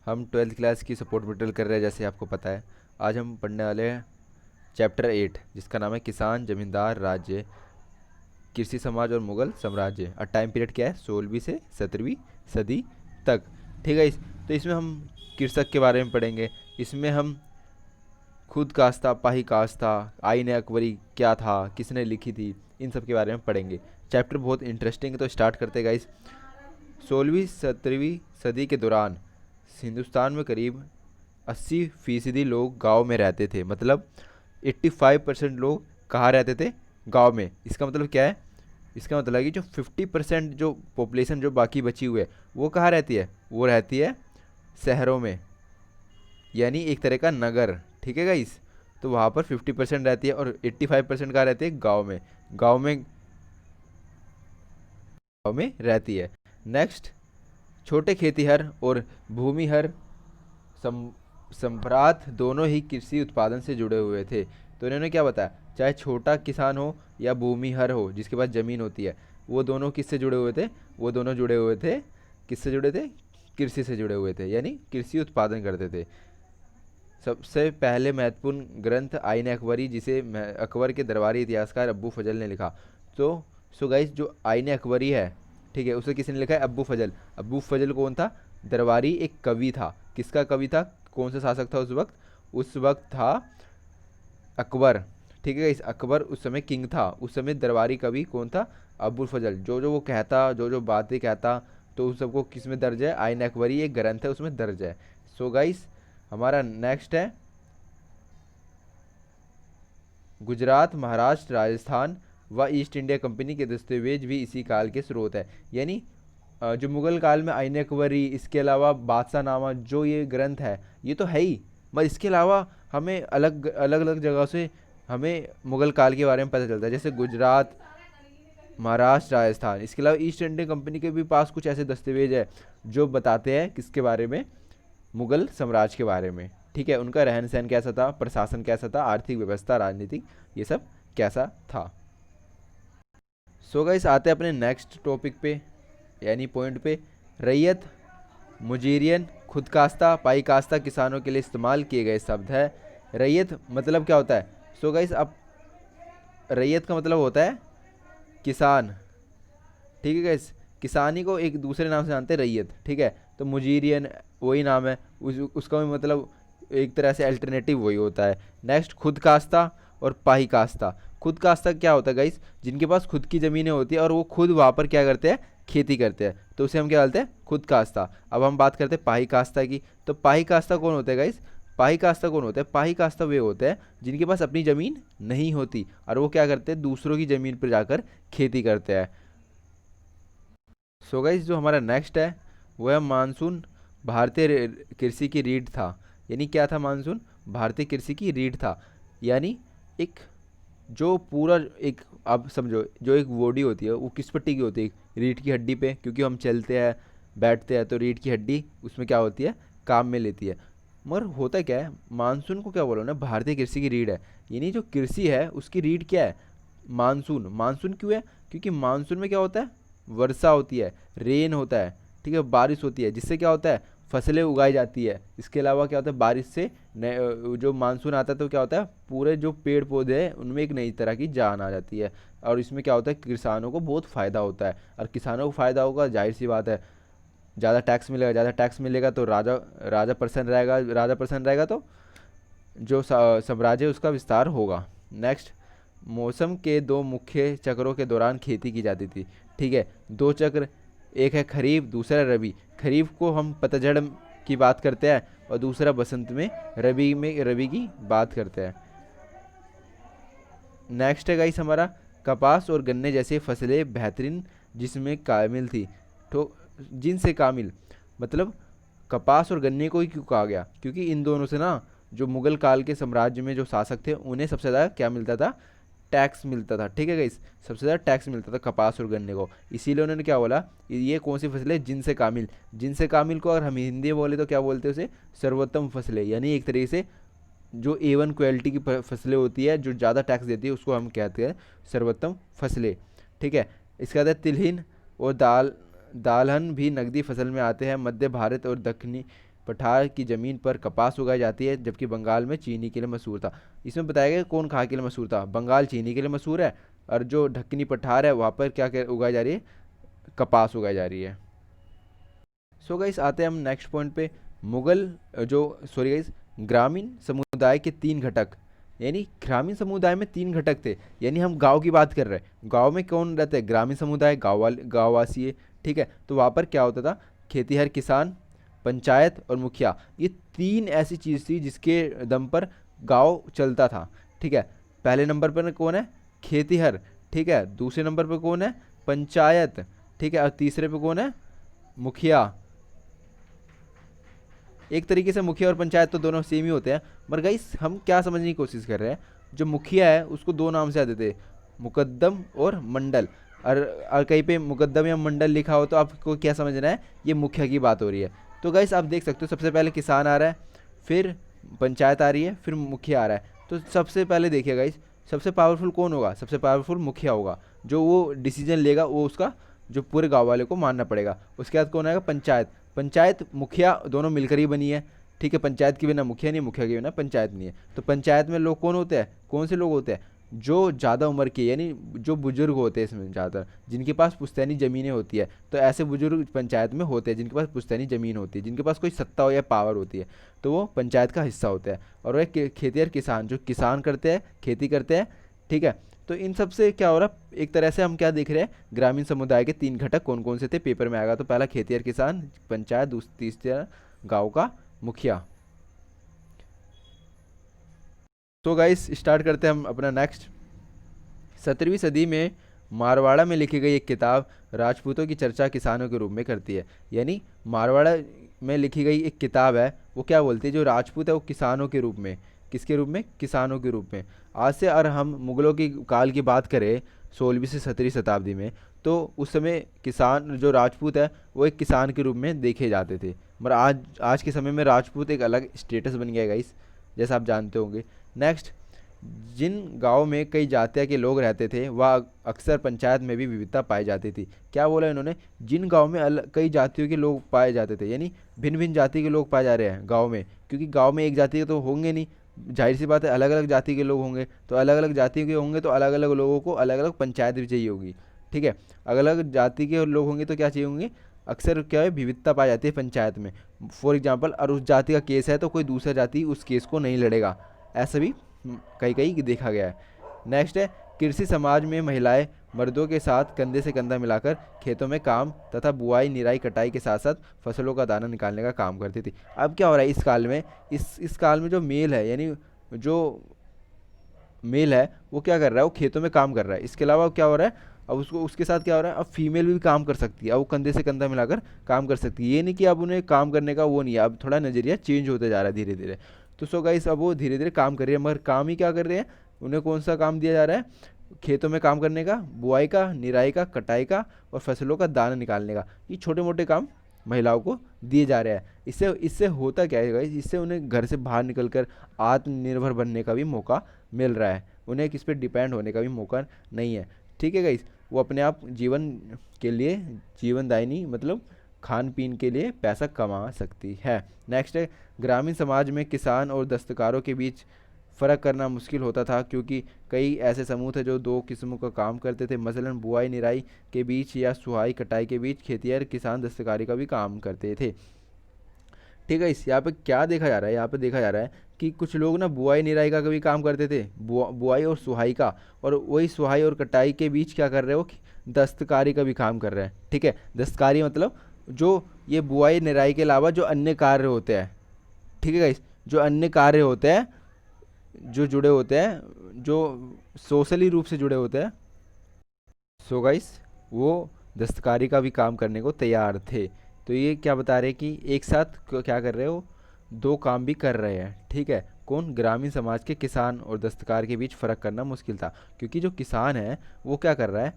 हम 12th class की support material कर रहे हैं, जैसे आपको पता है। आज हम पढ़ने वाले हैं चैप्टर 8, जिसका नाम है किसान, जमींदार, राज्य, कृषि समाज और मुगल साम्राज्य। और टाइम पीरियड क्या है? 16वीं से 17वीं सदी तक। ठीक है। तो इसमें हम कृषक के बारे में पढ़ेंगे। इसमें हम खुद कास्ता, पाही कास्ता, आईन अकबरी क्या था, किसने लिखी थी, इन सब के बारे में पढ़ेंगे। चैप्टर बहुत इंटरेस्टिंग है, तो स्टार्ट करते हैं गाइस। 16वीं 17वीं सदी के दौरान हिंदुस्तान में करीब 80% लोग गांव में रहते थे। मतलब 85% लोग कहाँ रहते थे? गांव में। इसका मतलब क्या है? इसका मतलब है कि जो 50% जो पॉपुलेशन जो बाकी बची हुई है, वो कहाँ रहती है? वो रहती है शहरों में, यानी एक तरह का नगर। ठीक है गाइस। तो वहाँ पर 50% रहती है और 85% कहाँ रहती है? गाँव में। गाँव में गाँव में रहती है। नेक्स्ट, छोटे खेतीहर और भूमिहर सम सम्राट दोनों ही कृषि उत्पादन से जुड़े हुए थे। तो इन्होंने क्या बताया? चाहे छोटा किसान हो या भूमिहर हो, जिसके पास ज़मीन होती है, वो दोनों किससे जुड़े हुए थे? वो दोनों जुड़े हुए थे, किससे जुड़े थे? कृषि से जुड़े हुए थे, यानी कृषि उत्पादन करते थे। सबसे पहले महत्वपूर्ण ग्रंथ आईन अकबरी, जिसे अकबर के दरबारी इतिहासकार अब्बू फजल ने लिखा। तो सो गाइस, जो आईन अकबरी है, ठीक है, उसे किसने लिखा है? अब्बू फजल। अब्बू फजल कौन था? दरबारी एक कवि था। किसका कवि था? कौन सा शासक था उस वक्त? उस वक्त था अकबर। ठीक है, इस अकबर उस समय किंग था। उस समय दरबारी कवि कौन था? अब्बुल फजल। जो जो वो कहता, जो जो बातें कहता, तो उस सबको किस में दर्ज है? आईन अकबरी एक ग्रंथ है, उसमें दर्ज है। सो गाइस, हमारा नेक्स्ट है गुजरात, महाराष्ट्र, राजस्थान व ईस्ट इंडिया कंपनी के दस्तावेज भी इसी काल के स्रोत है। यानी जो मुगल काल में आईन अकबरी, इसके अलावा बादशाह नामा, जो ये ग्रंथ है, ये तो है ही, मगर इसके अलावा हमें अलग अलग अलग जगह से हमें मुगल काल के बारे में पता चलता है। जैसे गुजरात, महाराष्ट्र, राजस्थान, इसके अलावा ईस्ट इंडिया कंपनी के भी पास कुछ ऐसे दस्तावेज है जो बताते हैं किसके बारे में? मुगल साम्राज्य के बारे में। ठीक है, उनका रहन सहन कैसा था, प्रशासन कैसा था, आर्थिक व्यवस्था, राजनीतिक, ये सब कैसा था। सो गाइस, आते हैं अपने नेक्स्ट टॉपिक पे, यानी पॉइंट पे। रैयत, मुजीरियन, खुद कास्ता, पाई कास्ता किसानों के लिए इस्तेमाल किए गए शब्द है। रैयत मतलब क्या होता है? सो गाइस, अब रैयत का मतलब होता है किसान। ठीक है गाइस, किसानी को एक दूसरे नाम से जानते हैं, रैयत। ठीक है, तो मुजीरियन वही नाम है, उसका भी मतलब एक तरह से अल्टरनेटिव वही होता है। नेक्स्ट, खुद कास्ता और पाही कास्ता। खुद कास्ता क्या होता है गाइस? जिनके पास खुद की ज़मीनें होती है और वो खुद वहाँ पर क्या करते हैं? खेती करते हैं, तो उसे हम क्या बोलते हैं? खुद कास्ता। अब हम बात करते हैं पाही कास्ता की। तो पाही कास्ता कौन होता है गाइस? पाही कास्ता कौन होता है? पाही कास्ता वे होते हैं जिनके पास अपनी ज़मीन नहीं होती और वो क्या करते हैं? दूसरों की ज़मीन पर जाकर खेती करते हैं। सो गाइस, जो हमारा नेक्स्ट है वो है मानसून। भारतीय कृषि की रीढ़ था। यानी क्या था मानसून? भारतीय कृषि की रीढ़ था। यानी एक जो पूरा एक, आप समझो, जो एक बॉडी होती है वो किस पट्टी की होती है? रीढ़ की हड्डी पे, क्योंकि हम चलते हैं, बैठते हैं, तो रीढ़ की हड्डी उसमें क्या होती है? काम में लेती है। मगर होता क्या है, मानसून को क्या बोलो ना, भारतीय कृषि की रीढ़ है। यानी जो कृषि है उसकी रीढ़ क्या है? मानसून। मानसून क्यों है? क्योंकि मानसून में क्या होता है? वर्षा होती है, रेन होता है, ठीक है, बारिश होती है, जिससे क्या होता है? फसलें उगाई जाती है। इसके अलावा क्या होता है? बारिश से जो मानसून आता है तो क्या होता है? पूरे जो पेड़ पौधे हैं उनमें एक नई तरह की जान आ जाती है। और इसमें क्या होता है? किसानों को बहुत फ़ायदा होता है। और किसानों को फ़ायदा होगा, जाहिर सी बात है, ज़्यादा टैक्स मिलेगा। ज़्यादा टैक्स मिलेगा तो राजा राजा प्रसन्न रहेगा। राजा प्रसन्न रहेगा तो जो साम्राज्य उसका विस्तार होगा। नेक्स्ट, मौसम के दो मुख्य चक्रों के दौरान खेती की जाती थी। ठीक है, दो चक्र, एक है खरीफ, दूसरा रबी। खरीफ को हम पतझड़ की बात करते हैं और दूसरा बसंत में रबी की बात करते हैं। नेक्स्ट है गाइस हमारा कपास और गन्ने जैसी फसलें बेहतरीन जिसमें कामिल थी। तो जिनसे कामिल मतलब कपास और गन्ने को ही क्यों कहा गया? क्योंकि इन दोनों से ना, जो मुगल काल के साम्राज्य में जो शासक थे उन्हें सबसे ज़्यादा क्या मिलता था? टैक्स मिलता था। ठीक है गाइस, सबसे ज़्यादा टैक्स मिलता था कपास और गन्ने को। इसीलिए उन्होंने क्या बोला? ये कौन सी फसलें? जिनसे कामिल। जिनसे कामिल को अगर हम हिंदी में बोले तो क्या बोलते हैं उसे? सर्वोत्तम फसलें। यानी एक तरीके से जो A1 क्वालिटी की फसलें होती है, जो ज़्यादा टैक्स देती है, उसको हम कहते हैं सर्वोत्तम फसलें। ठीक है, इसके बाद है तिलहन और दालहन भी नकदी फसल में आते हैं। मध्य भारत और दक्षिणी पठार की ज़मीन पर कपास उगाई जाती है, जबकि बंगाल में चीनी के लिए मशहूर था। इसमें बताया गया कौन कहाँ के लिए मशहूर था। बंगाल चीनी के लिए मशहूर है, और जो ढक्कनी पठार है वहाँ पर उगाई जा रही है, कपास उगाई जा रही है। सो गाइस आते हैं हम नेक्स्ट पॉइंट पे। मुगल जो सॉरी गाइस ग्रामीण समुदाय के तीन घटक, यानी ग्रामीण समुदाय में तीन घटक थे, यानी हम गांव की बात कर रहे हैं। गांव में कौन रहते हैं? ग्रामीण समुदाय, गाँववासी है, ठीक है। तो वहाँ पर क्या होता था? खेतीहर किसान, पंचायत और मुखिया, ये तीन ऐसी चीज़ थी जिसके दम पर गांव चलता था, ठीक है। पहले नंबर पर कौन है? खेतीहर, ठीक है। दूसरे नंबर पर कौन है? पंचायत, ठीक है। और तीसरे पे कौन है? मुखिया। एक तरीके से मुखिया और पंचायत तो दोनों सेम ही होते हैं, मगर गाइस हम क्या समझने की कोशिश कर रहे हैं, जो मुखिया है उसको दो नाम से आते थे, मुकद्दम और मंडल। और कहीं पे मुकद्दम या मंडल लिखा हो तो आपको क्या समझना है? ये मुखिया की बात हो रही है। तो गाइस आप देख सकते हो सबसे पहले किसान आ रहा है, फिर पंचायत आ रही है, फिर मुखिया आ रहा है। तो सबसे पहले देखिए गाइस, सबसे पावरफुल कौन होगा? सबसे पावरफुल मुखिया होगा, जो वो डिसीजन लेगा वो उसका जो पूरे गांव वाले को मानना पड़ेगा। उसके बाद कौन आएगा? पंचायत। पंचायत मुखिया दोनों मिलकर ही बनी है, ठीक है। पंचायत के बिना मुखिया नहीं, मुखिया के बिना पंचायत नहीं है। तो पंचायत में लोग कौन होते हैं? कौन से लोग होते हैं? जो ज़्यादा उम्र के, यानी जो बुजुर्ग होते हैं इसमें ज़्यादातर, जिनके पास पुश्तैनी ज़मीनें होती है। तो ऐसे बुजुर्ग पंचायत में होते हैं जिनके पास पुश्तैनी ज़मीन होती है, जिनके पास कोई सत्ता हो या पावर होती है, तो वो पंचायत का हिस्सा होते हैं। और वह खेतिहर किसान, जो किसान करते हैं, खेती करते हैं, ठीक है। तो इन सब से क्या हो रहा है? एक तरह से हम क्या देख रहे हैं? ग्रामीण समुदाय के तीन घटक कौन कौन से थे पेपर में आएगा। तो पहला खेतिहर किसान, पंचायत, तीसरा गांव का मुखिया। तो गाइस स्टार्ट करते हैं हम अपना नेक्स्ट। 17वीं सदी में मारवाड़ा में लिखी गई एक किताब राजपूतों की चर्चा किसानों के रूप में करती है। यानी मारवाड़ा में लिखी गई एक किताब है, वो क्या बोलती है? जो राजपूत है वो किसानों के रूप में, किसके रूप में? किसानों के रूप में। आज से अगर हम मुगलों की काल की बात करें 16वीं से 17वीं शताब्दी में, तो उस समय किसान जो राजपूत है वो एक किसान के रूप में देखे जाते थे। मगर आज आज के समय में राजपूत एक अलग स्टेटस बन गया गाइस, जैसा आप जानते होंगे। नेक्स्ट, जिन गाँव में कई जातियों के लोग रहते थे वह अक्सर पंचायत में भी विविधता पाई जाती थी। क्या बोला इन्होंने? जिन गाँव में कई जातियों के लोग पाए जाते थे, यानी भिन्न भिन्न जाति के लोग पाए जा रहे हैं गाँव में, क्योंकि गाँव में एक जाति के तो होंगे नहीं, जाहिर सी बात है अलग अलग जाति के लोग होंगे। तो अलग अलग जाति के होंगे तो अलग अलग लोगों को अलग अलग पंचायत भी चाहिए होगी, ठीक है। अलग अलग जाति के लोग होंगे तो क्या चाहिए होंगे? अक्सर क्या है, विविधता पाई जाती है पंचायत में। फॉर एग्जाम्पल, और उस जाति का केस है तो कोई दूसरा जाति उस केस को नहीं लड़ेगा, ऐसा भी कहीं कहीं देखा गया है। नेक्स्ट है, कृषि समाज में महिलाएं मर्दों के साथ कंधे से कंधा मिलाकर खेतों में काम तथा बुआई, निराई, कटाई के साथ साथ फसलों का दाना निकालने का काम करती थी। अब क्या हो रहा है इस काल में? इस काल में जो मेल है, यानी जो मेल है वो क्या कर रहा है? वो खेतों में काम कर रहा है। इसके अलावा क्या हो रहा है? अब उसको उसके साथ क्या हो रहा है? अब फीमेल भी काम कर सकती है, अब वो कंधे से कंधा मिलाकर काम कर सकती है। ये नहीं कि अब उन्हें काम करने का वो नहीं है, अब थोड़ा नज़रिया चेंज होते जा रहा है धीरे धीरे। तो सो गाइस अब वो धीरे धीरे काम कर रही है, मगर काम ही क्या कर रहे हैं? उन्हें कौन सा काम दिया जा रहा है? खेतों में काम करने का, बुआई का, निराई का, कटाई का और फसलों का दाना निकालने का। ये छोटे मोटे काम महिलाओं को दिए जा रहे हैं। इससे इससे होता क्या है गाइस? इससे उन्हें घर से बाहर निकलकर आत्मनिर्भर बनने का भी मौका मिल रहा है, उन्हें किस पे डिपेंड होने का भी मौका नहीं है, ठीक है गाइस। वो अपने आप जीवन के लिए, जीवनदायिनी मतलब खान पीन के लिए पैसा कमा सकती है। नेक्स्ट है, ग्रामीण समाज में किसान और दस्तकारों के बीच फ़र्क करना मुश्किल होता था, क्योंकि कई ऐसे समूह थे जो दो किस्मों का काम करते थे। मसलन बुआई निराई के बीच या सुहाई कटाई के बीच खेतिहर किसान दस्तकारी का भी काम करते थे, ठीक है। इस यहाँ पे क्या देखा जा रहा है? यहाँ पे देखा जा रहा है कि कुछ लोग ना बुआई निराई का भी काम करते थे, बुआई और सुहाई का, और वही सुहाई और कटाई के बीच क्या कर रहे हो? दस्तकारी का भी काम कर रहे हैं, ठीक है। दस्तकारी मतलब जो ये बुआई निराई के अलावा जो अन्य कार्य होते हैं, ठीक है गाइस, जो अन्य कार्य होते हैं जो जुड़े होते हैं, जो सोशली रूप से जुड़े होते हैं, सो गाइस वो दस्तकारी का भी काम करने को तैयार थे। तो ये क्या बता रहे हैं कि एक साथ क्या कर रहे हो? दो काम भी कर रहे हैं, ठीक है। कौन? ग्रामीण समाज के किसान और दस्तकार के बीच फ़र्क करना मुश्किल था, क्योंकि जो किसान है वो क्या कर रहा है?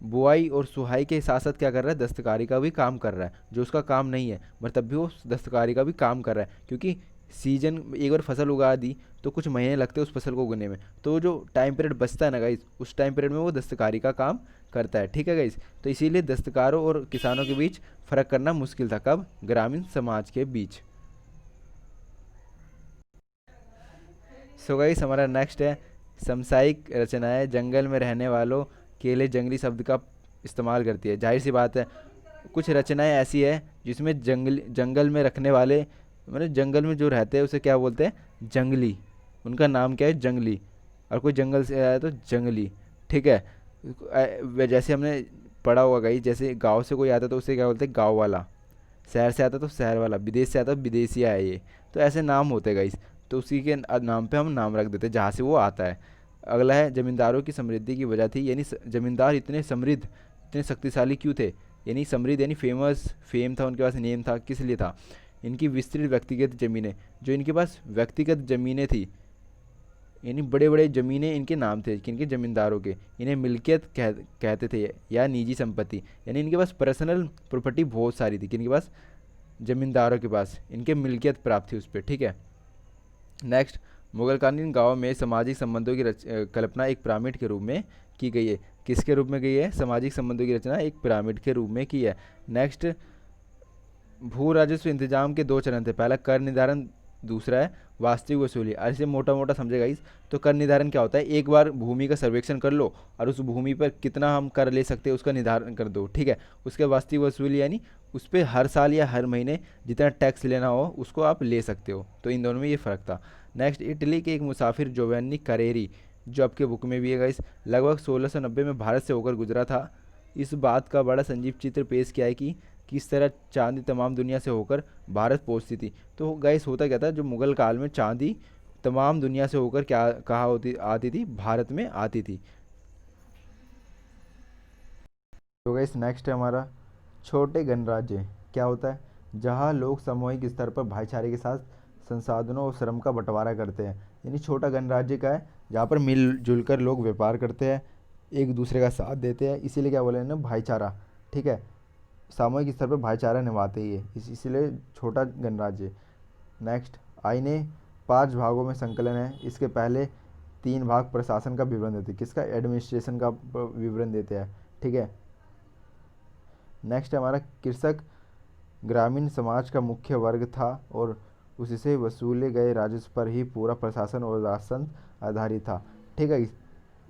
बुआई और सुहाई के साथ साथ क्या कर रहा है? दस्तकारी का भी काम कर रहा है, जो उसका काम नहीं है, मगर तब भी वो दस्तकारी का भी काम कर रहा है। क्योंकि सीजन एक बार फसल उगा दी तो कुछ महीने लगते हैं उस फसल को उगने में, तो जो टाइम पीरियड बचता है ना गाइस, उस टाइम पीरियड में वो दस्तकारी का काम करता है, ठीक है गाइस। तो इसीलिए दस्तकारों और किसानों के बीच फ़र्क करना मुश्किल था। कब? ग्रामीण समाज के बीच। सो गाइस हमारा नेक्स्ट है समसामयिक रचनाएं जंगल में रहने वालों के लिए जंगली शब्द का इस्तेमाल करती है। जाहिर सी बात है, कुछ रचनाएं ऐसी है जिसमें जंगल में रखने वाले, मतलब जंगल में जो रहते हैं उसे क्या बोलते हैं, जंगली। उनका नाम क्या है, जंगली। और कोई जंगल से आया तो जंगली, ठीक है। जैसे हमने पढ़ा हुआ गई, जैसे गांव से कोई आता तो उसे क्या बोलते हैं, गांव वाला। शहर से आता तो शहर वाला, विदेश से आता तो विदेशी आया ये। तो ऐसे नाम होते हैं गाइस। तो उसी के नाम पे हम नाम रख देते हैं जहाँ से वो आता है। अगला है जमींदारों की समृद्धि की वजह थी, यानी जमींदार इतने समृद्ध, इतने शक्तिशाली क्यों थे। यानी समृद्ध यानी फेमस, फेम था उनके पास, नेम था, किस लिए था, इनकी विस्तृत व्यक्तिगत ज़मीनें, जो इनके पास व्यक्तिगत ज़मीनें थी, यानी बड़े बड़े ज़मीनें इनके नाम थे किनके, ज़मींदारों के। इन्हें मिल्कियत कहते थे या निजी संपत्ति, यानी इनके पास पर्सनल प्रॉपर्टी बहुत सारी थी किनके पास, ज़मींदारों के पास, इनके मिल्कियत प्राप्त थी उस पर, ठीक है। नेक्स्ट, मुगलकालीन गाँव में सामाजिक संबंधों की कल्पना एक पिरामिड के रूप में की गई है। किसके रूप में गई है, सामाजिक संबंधों की रचना एक पिरामिड के रूप में की है। नेक्स्ट, भू राजस्व इंतजाम के दो चरण थे, पहला कर निर्धारण, दूसरा है वास्तविक वसूली। ऐसे मोटा मोटा समझेगा इस। तो कर निर्धारण क्या होता है, एक बार भूमि का सर्वेक्षण कर लो और उस भूमि पर कितना हम कर ले सकते हैं उसका निर्धारण कर दो, ठीक है। उसके वास्तविक वसूली यानी उस पर हर साल या हर महीने जितना टैक्स लेना हो उसको आप ले सकते हो। तो इन दोनों में ये फ़र्क था। नेक्स्ट, इटली के एक मुसाफिर जोवेन्नी करेरी, जो आपके बुक में भी है इस, लगभग 1690 में भारत से होकर गुजरा था। इस बात का बड़ा संजीव चित्र पेश किया है कि किस तरह चांदी तमाम दुनिया से होकर भारत पहुंचती थी। तो गाइस होता क्या था, जो मुगल काल में चांदी तमाम दुनिया से होकर क्या कहाँ होती आती थी, भारत में आती थी। तो गाइस नेक्स्ट है हमारा छोटे गणराज्य। क्या होता है, जहाँ लोग सामूहिक स्तर पर भाईचारे के साथ संसाधनों और श्रम का बंटवारा करते हैं। यानी छोटा गणराज्य का है जहाँ पर मिलजुल कर लोग व्यापार करते हैं, एक दूसरे का साथ देते हैं, इसीलिए क्या बोले ना, भाईचारा, ठीक है। सामूहिक स्तर पर भाईचारा निभाते ही है, इसीलिए छोटा गणराज्य। नेक्स्ट, आईने 5 भागों में संकलन है। इसके पहले 3 भाग प्रशासन का विवरण देते हैं, किसका, एडमिनिस्ट्रेशन का विवरण देते हैं, ठीक है। नेक्स्ट है हमारा कृषक ग्रामीण समाज का मुख्य वर्ग था और उससे वसूले गए राजस्व पर ही पूरा प्रशासन और राजतंत्र आधारित था, ठीक है।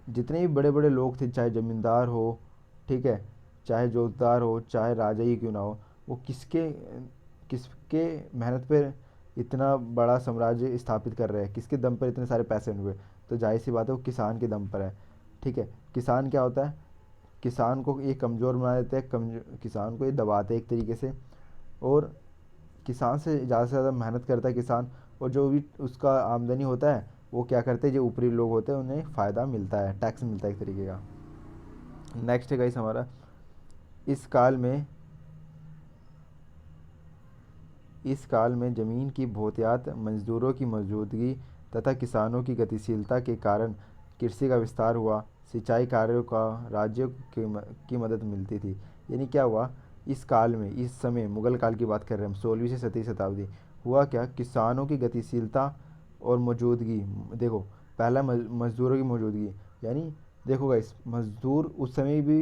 जितने भी बड़े बड़े लोग थे, चाहे जमींदार हो, ठीक है, चाहे जोतदार हो, चाहे राजा ही क्यों ना हो, वो किसके किसके मेहनत पर इतना बड़ा साम्राज्य स्थापित कर रहे हैं, किसके दम पर इतने सारे पैसे हुए। तो जाहिर सी बात है वो किसान के दम पर है, ठीक है। किसान क्या होता है, किसान को ये कमज़ोर बना देते हैं, किसान को ये दबाते हैं एक तरीके से। और किसान से ज़्यादा मेहनत करता है किसान, और जो भी उसका आमदनी होता है वो क्या करते हैं, जो ऊपरी लोग होते हैं उन्हें फ़ायदा मिलता है, टैक्स मिलता है एक तरीके का। नेक्स्ट है गाइस हमारा, इस काल में इस काल में ज़मीन की बहुतायत, मजदूरों की मौजूदगी तथा किसानों की गतिशीलता के कारण कृषि का विस्तार हुआ। सिंचाई कार्यों का राज्यों की मदद मिलती थी। यानी क्या हुआ इस काल में, इस समय मुगल काल की बात कर रहे हैं हम, 16वीं से 17वीं शताब्दी। हुआ क्या, किसानों की गतिशीलता और मौजूदगी। देखो, पहला मजदूरों की मौजूदगी, यानी देखो गाइस, मजदूर उस समय भी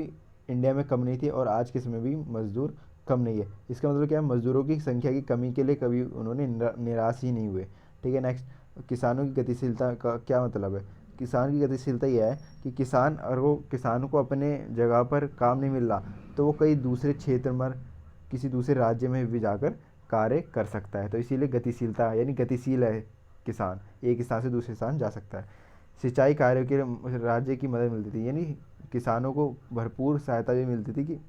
इंडिया में कम नहीं थे और आज के समय भी मजदूर कम नहीं है। इसका मतलब क्या है, मजदूरों की संख्या की कमी के लिए कभी उन्होंने निराश ही नहीं हुए, ठीक है। नेक्स्ट, किसानों की गतिशीलता का क्या मतलब है, किसान की गतिशीलता यह है कि किसान, और वो किसान को अपने जगह पर काम नहीं मिल रहा तो वो कई दूसरे क्षेत्र में, किसी दूसरे राज्य में भी जाकर कार्य कर सकता है। तो इसीलिए गतिशीलता, यानी गतिशील है किसान, एक स्थान से दूसरे स्थान जा सकता है। सिंचाई कार्यों के राज्य की मदद मिलती थी, यानी किसानों को भरपूर सहायता भी मिलती थी कि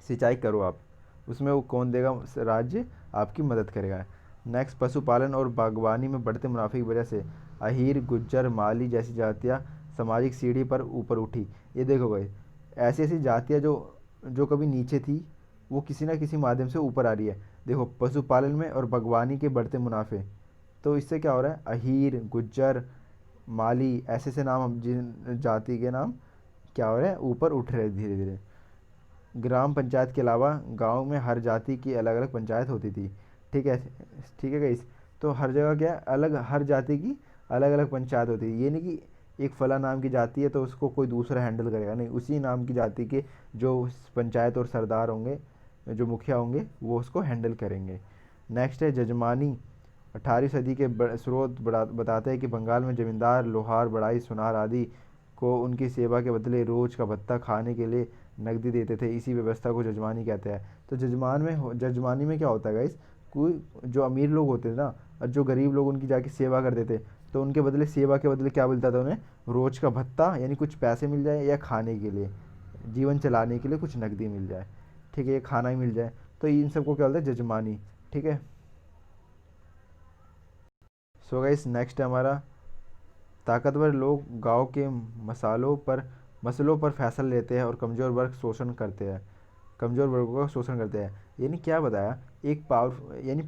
सिंचाई करो आप, उसमें वो कौन देगा, राज्य आपकी मदद करेगा। नेक्स्ट, पशुपालन और बागवानी में बढ़ते मुनाफे की वजह से अहीर, गुज्जर, माली जैसी जातियाँ सामाजिक सीढ़ी पर ऊपर उठी। ये देखो भाई, ऐसी ऐसी जातियाँ जो जो कभी नीचे थी वो किसी ना किसी माध्यम से ऊपर आ रही है। देखो, पशुपालन में और बागवानी के बढ़ते मुनाफे, तो इससे क्या हो रहा है, अहीर, गुज्जर, माली, ऐसे ऐसे नाम, जिन जाति के नाम क्या हो रहे हैं, ऊपर उठ रहे हैं धीरे धीरे। ग्राम पंचायत के अलावा गांव में हर जाति की अलग अलग पंचायत होती थी, ठीक है, ठीक है गाइस। तो हर जगह क्या है, अलग, हर जाति की अलग अलग पंचायत होती है। ये नहीं कि एक फला नाम की जाति है तो उसको कोई दूसरा हैंडल करेगा, नहीं, उसी नाम की जाति के जो पंचायत और सरदार होंगे, जो मुखिया होंगे, वो उसको हैंडल करेंगे। नेक्स्ट है जजमानी 18वीं सदी के स्रोत बताते हैं कि बंगाल में जमींदार लोहार बढ़ाई सुनार आदि को उनकी सेवा के बदले रोज का भत्ता खाने के लिए नकदी देते थे। इसी व्यवस्था को जजमानी कहते हैं। तो जजमानी में क्या होता है गाइस, कोई जो अमीर लोग होते थे ना और जो गरीब लोग उनकी जाके सेवा करते थे, तो उनके बदले सेवा के बदले क्या मिलता था उन्हें, रोज का भत्ता, यानी कुछ पैसे मिल जाए या खाने के लिए, जीवन चलाने के लिए कुछ नकदी मिल जाए, ठीक है, ये खाना ही मिल जाए। तो इन सबको क्या बोलते हैं, जजमानी, ठीक है। सो गाइस नेक्स्ट है हमारा, ताकतवर लोग गांव के मसलों पर फैसला लेते हैं और कमज़ोर वर्गों का शोषण करते हैं। यानी क्या बताया, एक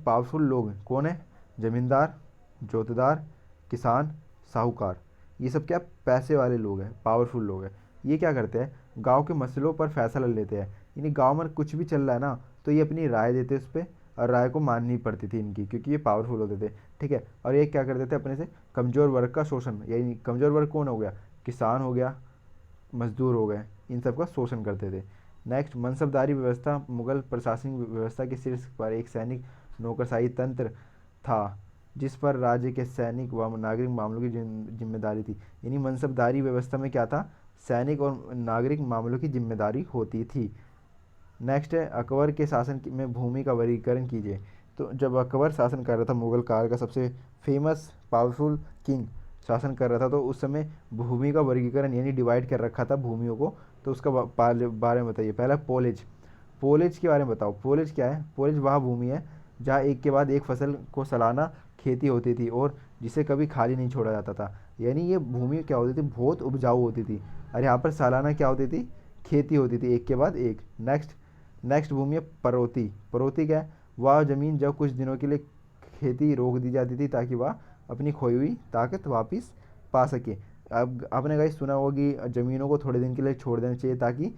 पावरफुल लोग कौन है, जमींदार, जोतदार, किसान, साहूकार, ये सब क्या पैसे वाले लोग हैं, पावरफुल लोग हैं। ये क्या करते हैं, गांव के मसलों पर फैसला लेते हैं। यानी गांव में कुछ भी चल रहा है ना, तो ये अपनी राय देते उस पर, और राय को माननी पड़ती थी इनकी, क्योंकि ये पावरफुल होते थे, ठीक है। और ये क्या करते थे, अपने से कमज़ोर वर्ग का शोषण, यानी कमज़ोर वर्ग कौन हो गया, किसान हो गया, मजदूर हो गए, इन सब का शोषण करते थे। नेक्स्ट, मनसबदारी व्यवस्था मुगल प्रशासनिक व्यवस्था के शीर्ष पर एक सैनिक नौकरशाही तंत्र था, जिस पर राज्य के सैनिक व नागरिक मामलों की जिम्मेदारी थी। यानी मनसबदारी व्यवस्था में क्या था, सैनिक और नागरिक मामलों की जिम्मेदारी होती थी। नेक्स्ट है, अकबर के शासन में भूमि का वर्गीकरण कीजिए। तो जब अकबर शासन कर रहा था, मुगल काल का सबसे फेमस पावरफुल किंग शासन कर रहा था, तो उस समय भूमि का वर्गीकरण यानी डिवाइड कर रखा था भूमियों को। तो उसका बारे में बताइए। पहला पोलेज, पोलेज के बारे में बताओ। पोलेज क्या है, पोलेज वह भूमि है जहाँ एक के बाद एक फसल को सालाना खेती होती थी और जिसे कभी खाली नहीं छोड़ा जाता था। यानी ये भूमि क्या होती थी, बहुत उपजाऊ होती थी, और यहाँ पर सालाना क्या होती थी, खेती होती थी एक के बाद एक। नेक्स्ट भूमि है परोती। परोती क्या है, वह ज़मीन जब कुछ दिनों के लिए खेती रोक दी जाती थी ताकि वह अपनी खोई हुई ताकत वापस पा सके। अब आपने कहीं सुना होगा कि ज़मीनों को थोड़े दिन के लिए छोड़ देना चाहिए ताकि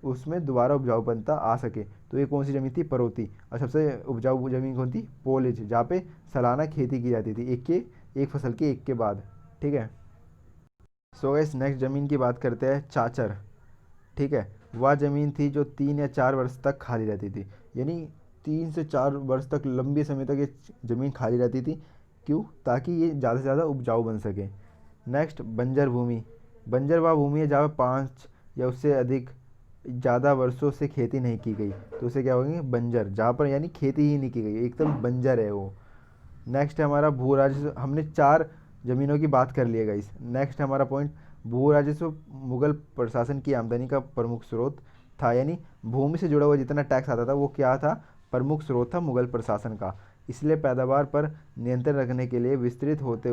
उसमें दोबारा उपजाऊपनता आ सके। तो ये कौन सी ज़मीन थी, परोती। और सबसे उपजाऊ ज़मीन कौन थी, पोलेज, जहाँ पे सालाना खेती की जाती थी एक फसल के एक के बाद, ठीक है। सो गाइस नेक्स्ट ज़मीन की बात करते हैं, चाचर, ठीक है। वह ज़मीन थी जो 3 या 4 वर्ष तक खाली रहती थी। यानी 3 से 4 वर्ष तक, लंबे समय तक ये ज़मीन खाली रहती थी। क्यों, ताकि ये ज़्यादा से ज़्यादा उपजाऊ बन सके। नेक्स्ट, बंजर भूमि। बंजर वह भूमि है जहाँ 5 या उससे अधिक ज़्यादा वर्षों से खेती नहीं की गई, तो उसे क्या होंगे, बंजर, जहाँ पर यानी खेती ही नहीं की गई, एकदम बंजर है वो। नेक्स्ट है हमारा भू राजस्व। हमने 4 ज़मीनों की बात कर लिया गाइस। नेक्स्ट हमारा पॉइंट, भू राजस्व मुगल प्रशासन की आमदनी का प्रमुख स्रोत था। यानी भूमि से जुड़ा हुआ जितना टैक्स आता था वो क्या था, प्रमुख स्रोत था मुगल प्रशासन का। इसलिए पैदावार पर नियंत्रण रखने के लिए विस्तृत होते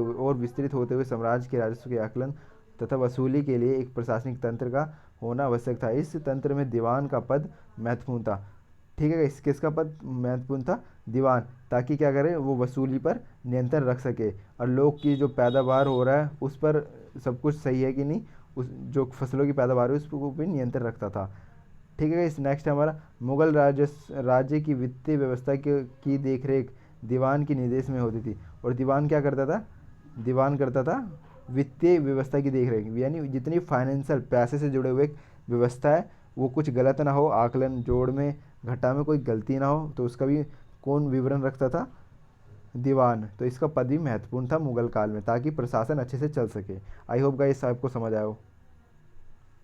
हुए साम्राज्य के राजस्व के आकलन तथा वसूली के लिए एक प्रशासनिक तंत्र का होना आवश्यक था। इस तंत्र में दीवान का पद महत्वपूर्ण था, ठीक है। किसका पद महत्वपूर्ण था, दीवान, ताकि क्या करे, वो वसूली पर नियंत्रण रख सके और लोग की जो पैदावार हो रहा है उस पर सब कुछ सही है कि नहीं, उस जो फसलों की पैदावार है उस पर भी नियंत्रण रखता था, ठीक है। इस नेक्स्ट हमारा, मुगल राज्य की वित्तीय व्यवस्था की देखरेख दीवान के निर्देश में होती थी। और दीवान क्या करता था, दीवान करता था वित्तीय व्यवस्था की देखरेख, यानी जितनी फाइनेंशियल पैसे से जुड़े हुए व्यवस्था है वो कुछ गलत ना हो, आकलन जोड़ में घटा में कोई गलती ना हो, तो उसका भी कौन विवरण रखता था, दीवान। तो इसका पद भी महत्वपूर्ण था मुगल काल में, ताकि प्रशासन अच्छे से चल सके। आई होप गाइस आपको समझ आया हो।